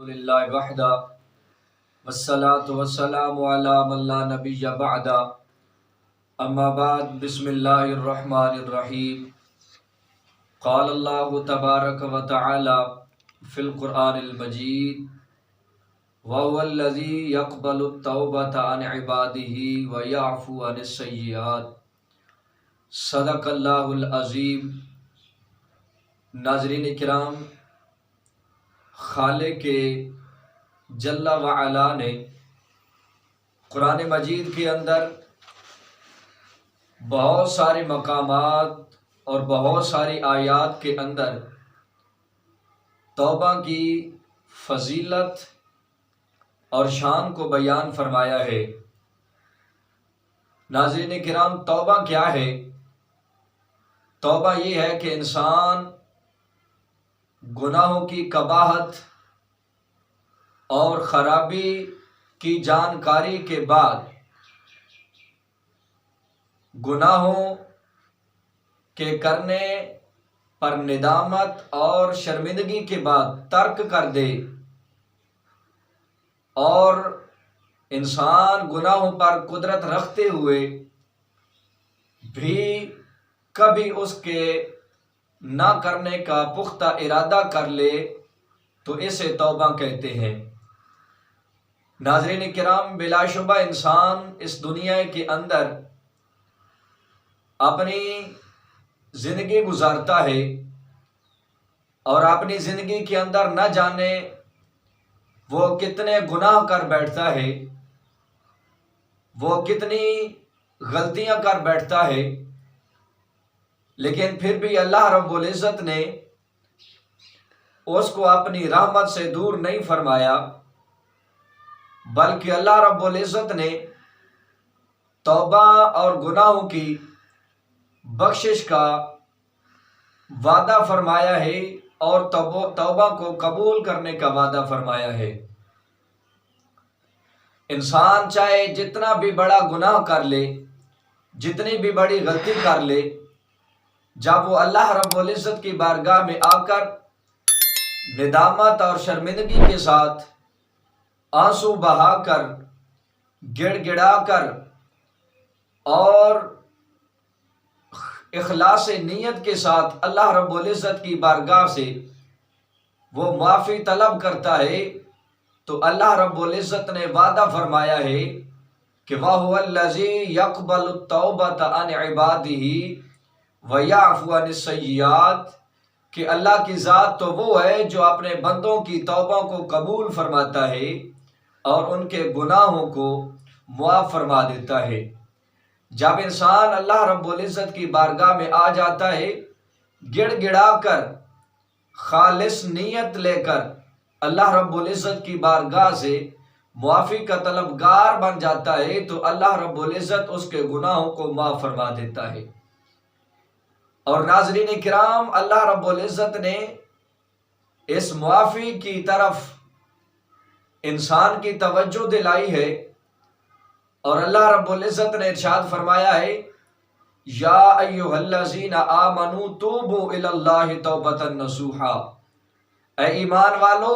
للہ وحدہ والصلاة والسلام علی من لا نبی بعد اما بعد بسم اللہ الرحمن الرحیم قال اللہ تبارک و تعالی فی القرآن المجید وهو الذی یقبل التوبة عن عباده ویعفو عن السیئات صدق اللہ العظیم۔ ناظرین کرام، خالق جل وعلا نے قرآن مجید کے اندر بہت سارے مقامات اور بہت ساری آیات کے اندر توبہ کی فضیلت اور شان کو بیان فرمایا ہے۔ ناظرین کرام، توبہ کیا ہے؟ توبہ یہ ہے کہ انسان گناہوں کی قباحت اور خرابی کی جانکاری کے بعد، گناہوں کے کرنے پر ندامت اور شرمندگی کے بعد ترک کر دے، اور انسان گناہوں پر قدرت رکھتے ہوئے بھی کبھی اس کے نہ کرنے کا پختہ ارادہ کر لے تو اسے توبہ کہتے ہیں۔ ناظرین کرام، بلا شبہ انسان اس دنیا کے اندر اپنی زندگی گزارتا ہے، اور اپنی زندگی کے اندر نہ جانے وہ کتنے گناہ کر بیٹھتا ہے، وہ کتنی غلطیاں کر بیٹھتا ہے، لیکن پھر بھی اللہ رب العزت نے اس کو اپنی رحمت سے دور نہیں فرمایا، بلکہ اللہ رب العزت نے توبہ اور گناہوں کی بخشش کا وعدہ فرمایا ہے، اور توبہ کو قبول کرنے کا وعدہ فرمایا ہے۔ انسان چاہے جتنا بھی بڑا گناہ کر لے، جتنی بھی بڑی غلطی کر لے، جب وہ اللہ رب العزت کی بارگاہ میں آ کر ندامت اور شرمندگی کے ساتھ آنسو بہا کر، گڑ گڑا کر اور اخلاص نیت کے ساتھ اللہ رب العزت کی بارگاہ سے وہ معافی طلب کرتا ہے، تو اللہ رب العزت نے وعدہ فرمایا ہے کہ وَهُوَ الَّذِي يَقْبَلُ التَّوْبَةَ عَنْ عِبَادِهِ وَيَعْفُو عَنِ السَّيِّئَاتِ، کہ اللہ کی ذات تو وہ ہے جو اپنے بندوں کی توبہ کو قبول فرماتا ہے اور ان کے گناہوں کو معاف فرما دیتا ہے۔ جب انسان اللہ رب العزت کی بارگاہ میں آ جاتا ہے، گڑ گڑا کر، خالص نیت لے کر اللہ رب العزت کی بارگاہ سے معافی کا طلبگار بن جاتا ہے، تو اللہ رب العزت اس کے گناہوں کو معاف فرما دیتا ہے۔ اور ناظرین کرام، اللہ رب العزت نے اس معافی کی طرف انسان کی توجہ دلائی ہے، اور اللہ رب العزت نے ارشاد فرمایا ہے یا ایھا الذین آمنوا توبوا الی اللہ توبۃ نصوحا، اے ایمان والو،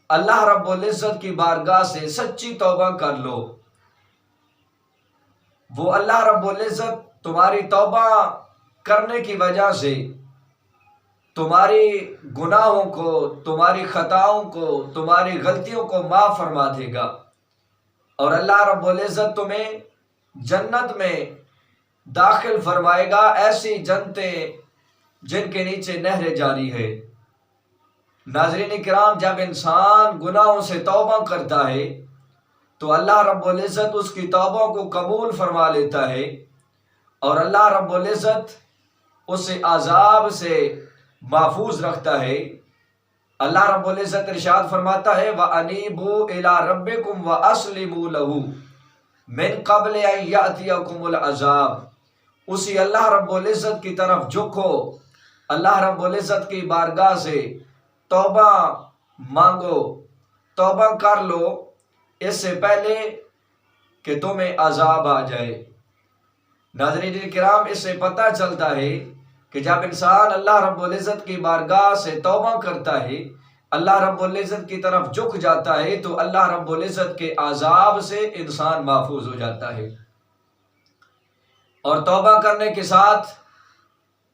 اللہ رب العزت کی بارگاہ سے سچی توبہ کر لو۔ وہ اللہ رب العزت تمہاری توبہ کرنے کی وجہ سے تمہاری گناہوں کو، تمہاری خطاؤں کو، تمہاری غلطیوں کو معاف فرما دے گا، اور اللہ رب العزت تمہیں جنت میں داخل فرمائے گا، ایسی جنتیں جن کے نیچے نہریں جاری ہے۔ ناظرین کرام، جب انسان گناہوں سے توبہ کرتا ہے تو اللہ رب العزت اس کی توبہ کو قبول فرما لیتا ہے، اور اللہ رب العزت اسے عذاب سے محفوظ رکھتا ہے۔ اللہ رب العزت ارشاد فرماتا ہے وَأَنِيبُوا إِلَىٰ رَبِّكُمْ وَأَسْلِمُوا لَهُ مِن قَبْلِ أَن يَأْتِيَكُمُ الْعَذَابُ، اسی اللہ رب العزت کی طرف جھکو، اللہ رب العزت کی بارگاہ سے توبہ مانگو، توبہ کر لو، اس سے پہلے کہ تمہیں عذاب آ جائے۔ ناظرین کرام، اس سے پتہ چلتا ہے کہ جب انسان اللہ رب العزت کی بارگاہ سے توبہ کرتا ہے، اللہ رب العزت کی طرف جھک جاتا ہے تو اللہ رب العزت کے عذاب سے انسان محفوظ ہو جاتا ہے۔ اور توبہ کرنے کے ساتھ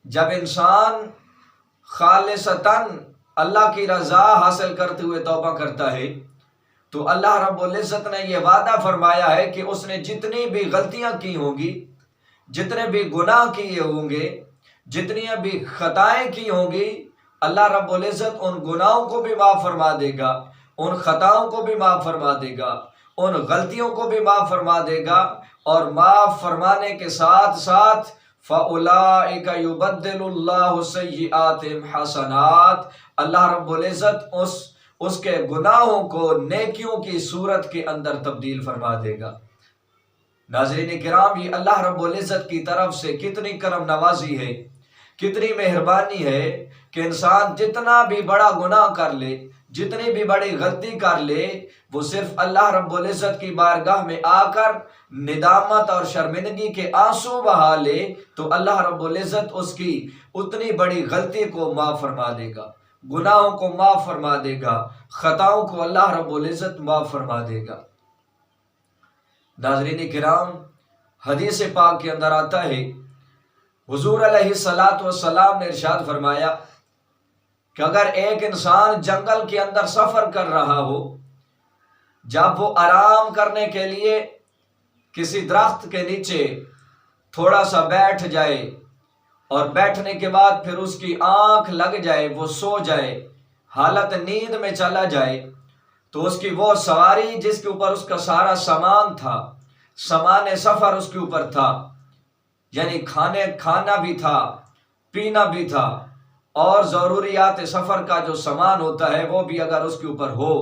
جب انسان خالصتاً اللہ کی رضا حاصل کرتے ہوئے توبہ کرتا ہے تو اللہ رب العزت نے یہ وعدہ فرمایا ہے کہ اس نے جتنی بھی غلطیاں کی ہوں گی، جتنے بھی گناہ کیے ہوں گے، جتنی بھی خطائیں کی ہوں گی، اللہ رب العزت ان گناہوں کو بھی معاف فرما دے گا، ان خطاؤں کو بھی معاف فرما دے گا، ان غلطیوں کو بھی معاف فرما دے گا، اور معاف فرمانے کے ساتھ ساتھ فَأُولَٰئِكَ يُبَدِّلُ اللَّهُ سَيِّئَاتِهِمْ حَسَنَاتٍ، اللہ رب العزت اس کے گناہوں کو نیکیوں کی صورت کے اندر تبدیل فرما دے گا۔ ناظرین کرام، یہ اللہ رب العزت کی طرف سے کتنی کرم نوازی ہے، کتنی مہربانی ہے کہ انسان جتنا بھی بڑا گناہ کر لے، جتنی بھی بڑی غلطی کر لے، وہ صرف اللہ رب العزت کی بارگاہ میں آ کر ندامت اور شرمندگی کے آنسو بہا لے تو اللہ رب العزت اس کی اتنی بڑی غلطی کو معاف فرما دے گا، گناہوں کو معاف فرما دے گا، خطاؤں کو اللہ رب العزت معاف فرما دے گا۔ ناظرین کرام، حدیث پاک کے اندر آتا ہے، حضور علیہ السلام نے ارشاد فرمایا کہ اگر ایک انسان جنگل کے اندر سفر کر رہا ہو، جب وہ آرام کرنے کے لیے کسی درخت کے نیچے تھوڑا سا بیٹھ جائے اور بیٹھنے کے بعد پھر اس کی آنکھ لگ جائے، وہ سو جائے، حالت نیند میں چلا جائے، تو اس کی وہ سواری جس کے اوپر اس کا سارا سامان تھا، سامان سفر اس کے اوپر تھا، یعنی کھانا بھی تھا، پینا بھی تھا، اور ضروریات سفر کا جو سامان ہوتا ہے وہ بھی اگر اس کے اوپر ہو،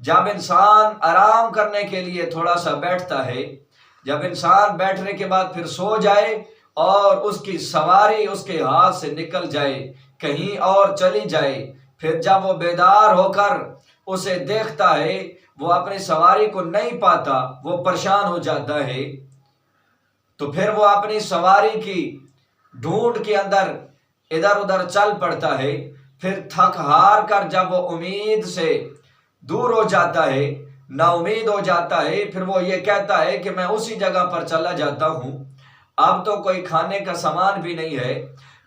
جب انسان آرام کرنے کے لیے تھوڑا سا بیٹھتا ہے، جب انسان بیٹھنے کے بعد پھر سو جائے اور اس کی سواری اس کے ہاتھ سے نکل جائے، کہیں اور چلی جائے، پھر جب وہ بیدار ہو کر اسے دیکھتا ہے، وہ اپنی سواری کو نہیں پاتا، وہ پریشان ہو جاتا ہے، تو پھر وہ اپنی سواری کی ڈھونڈ کے اندر ادھر ادھر چل پڑتا ہے، پھر تھک ہار کر جب وہ امید سے دور ہو جاتا ہے، نا امید ہو جاتا ہے، پھر وہ یہ کہتا ہے کہ میں اسی جگہ پر چلا جاتا ہوں، اب تو کوئی کھانے کا سامان بھی نہیں ہے،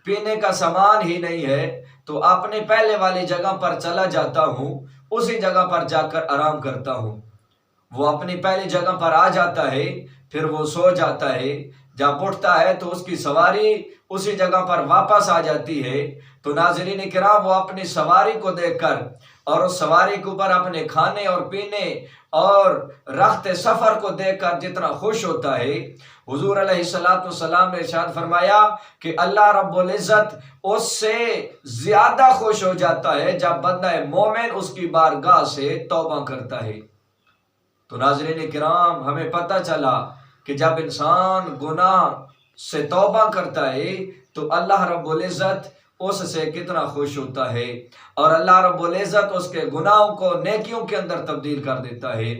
پینے کا سامان ہی نہیں ہے، تو اپنے پہلے والی جگہ پر چلا جاتا ہوں، اسی جگہ پر جا کر آرام کرتا ہوں۔ وہ اپنی پہلی جگہ پر آ جاتا ہے، پھر وہ سو جاتا ہے، جب اٹھتا ہے تو اس کی سواری اسی جگہ پر واپس آ جاتی ہے، تو ناظرین کرام، وہ اپنی سواری کو دیکھ کر اور اس سواری کے اوپر اپنے کھانے اور پینے اور رخت سفر کو دیکھ کر جتنا خوش ہوتا ہے، حضور علیہ السلام نے ارشاد فرمایا کہ اللہ رب العزت اس سے زیادہ خوش ہو جاتا ہے جب بندہ مومن اس کی بارگاہ سے توبہ کرتا ہے۔ تو ناظرین کرام، ہمیں پتہ چلا کہ جب انسان گناہ سے توبہ کرتا ہے تو اللہ رب العزت اس سے کتنا خوش ہوتا ہے، اور اللہ رب العزت اس کے گناہوں کو نیکیوں کے اندر تبدیل کر دیتا ہے۔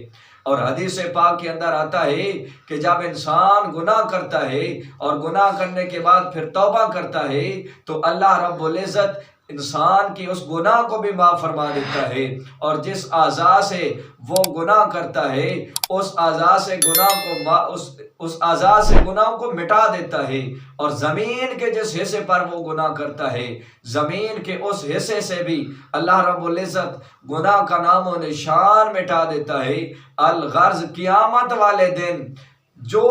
اور حدیث پاک کے اندر آتا ہے کہ جب انسان گناہ کرتا ہے اور گناہ کرنے کے بعد پھر توبہ کرتا ہے تو اللہ رب العزت انسان کی اس گناہ کو بھی معاف فرما دیتا ہے، اور جس اعضاء سے وہ گناہ کرتا ہے اس اعضاء سے گناہ کو مٹا دیتا ہے، اور زمین کے جس حصے پر وہ گناہ کرتا ہے، زمین کے اس حصے سے بھی اللہ رب العزت گناہ کا نام و نشان مٹا دیتا ہے۔ الغرض قیامت والے دن جو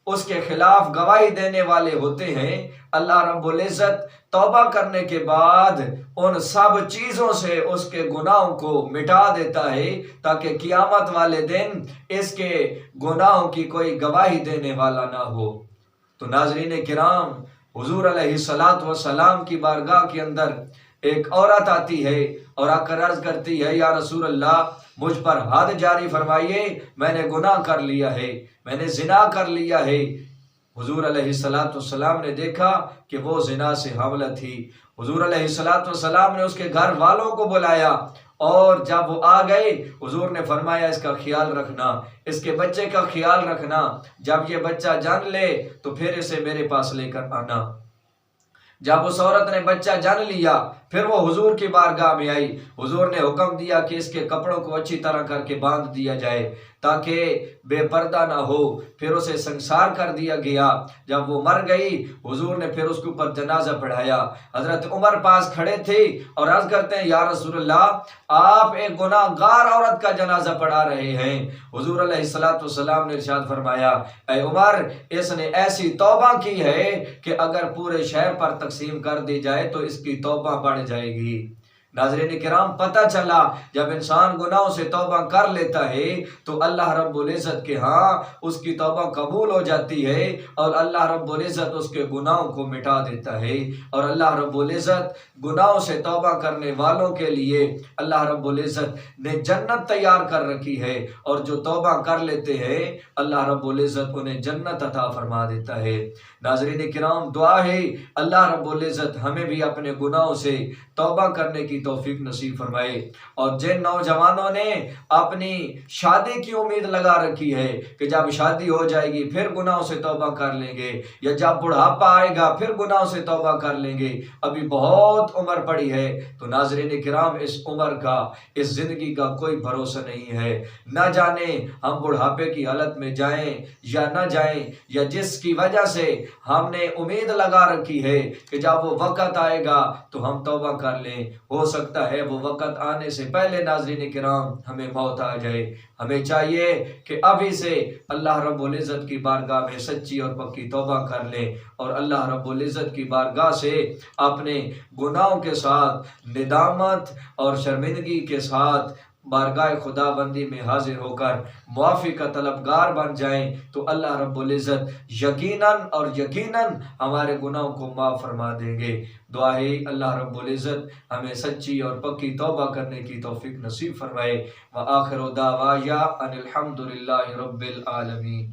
اس کے خلاف گواہی دینے والے ہوتے ہیں، اللہ رب العزت توبہ کرنے کے بعد ان سب چیزوں سے اس کے گناہوں کو مٹا دیتا ہے، تاکہ قیامت والے دن اس کے گناہوں کی کوئی گواہی دینے والا نہ ہو۔ تو ناظرین کرام، حضور علیہ السلام کی بارگاہ کے اندر ایک عورت آتی ہے اور آ کر عرض کرتی ہے، یا رسول اللہ، مجھ پر حد جاری فرمائیے، میں نے گناہ کر لیا ہے، میں نے زنا کر لیا ہے۔ حضور علیہ السلام نے دیکھا کہ وہ زنا سے حاملہ تھی۔ حضور علیہ السلام نے اس کے گھر والوں کو بلایا، اور جب وہ آ گئے حضور نے فرمایا، اس کا خیال رکھنا، اس کے بچے کا خیال رکھنا، جب یہ بچہ جن لے تو پھر اسے میرے پاس لے کر آنا۔ جب اس عورت نے بچہ جن لیا پھر وہ حضور کی بارگاہ میں آئی، حضور نے حکم دیا کہ اس کے کپڑوں کو اچھی طرح کر کے باندھ دیا جائے تاکہ بے پردہ نہ ہو، پھر اسے سنسار کر دیا گیا۔ جب وہ مر گئی حضور نے پھر اس کے اوپر جنازہ پڑھایا۔ حضرت عمر پاس کھڑے تھے اور عرض کرتے ہیں یا رسول اللہ آپ ایک گناہ گار عورت کا جنازہ پڑھا رہے ہیں۔ حضور علیہ السلام نے ارشاد فرمایا اے عمر اس نے ایسی توبہ کی ہے کہ اگر پورے شہر پر تقسیم کر دی جائے تو اس کی توبہ بڑھ جائے گی۔ ناظرین کرام پتہ چلا جب انسان گناہوں سے توبہ کر لیتا ہے تو اللہ رب العزت کے ہاں اس کی توبہ قبول ہو جاتی ہے اور اللہ رب العزت اس کے گناہوں کو مٹا دیتا ہے۔ اور اللہ رب العزت گناہوں سے توبہ کرنے والوں کے لیے اللہ رب العزت نے جنت تیار کر رکھی ہے، اور جو توبہ کر لیتے ہیں اللہ رب العزت انہیں جنت عطا فرما دیتا ہے۔ ناظرین کرام دعا ہے اللہ رب العزت ہمیں بھی اپنے گناہوں سے توبہ کرنے کی توفیق نصیب فرمائے، اور جن نوجوانوں نے اپنی شادی کی امید لگا رکھی ہے کہ جب شادی ہو جائے گی پھر گناہوں سے توبہ کر لیں گے، یا جب بڑھاپا آئے گا پھر گناہوں سے توبہ کر لیں گے، ابھی بہت عمر پڑی ہے، تو ناظرین کرام اس عمر کا اس زندگی کا کوئی بھروسہ نہیں ہے، نہ جانے ہم بڑھاپے کی حالت میں جائیں یا نہ جائیں، یا جس کی وجہ سے ہم نے امید لگا رکھی ہے کہ جب وہ وقت آئے گا تو ہم توبہ کر لیں، ہو سکتا ہے وہ وقت آنے سے پہلے ناظرین کرام ہمیں موت آ جائے۔ ہمیں چاہیے کہ ابھی سے اللہ رب العزت کی بارگاہ میں سچی اور پکی توبہ کر لیں، اور اللہ رب العزت کی بارگاہ سے اپنے گناہوں کے ساتھ ندامت اور شرمندگی کے ساتھ بارگاہ خدا بندی میں حاضر ہو کر معافی کا طلبگار بن جائیں، تو اللہ رب العزت یقیناً اور یقیناً ہمارے گناہوں کو معاف فرما دیں گے۔ دعا ہے اللہ رب العزت ہمیں سچی اور پکی توبہ کرنے کی توفیق نصیب فرمائے۔ وآخر دعوایا ان الحمد للہ رب العالمین۔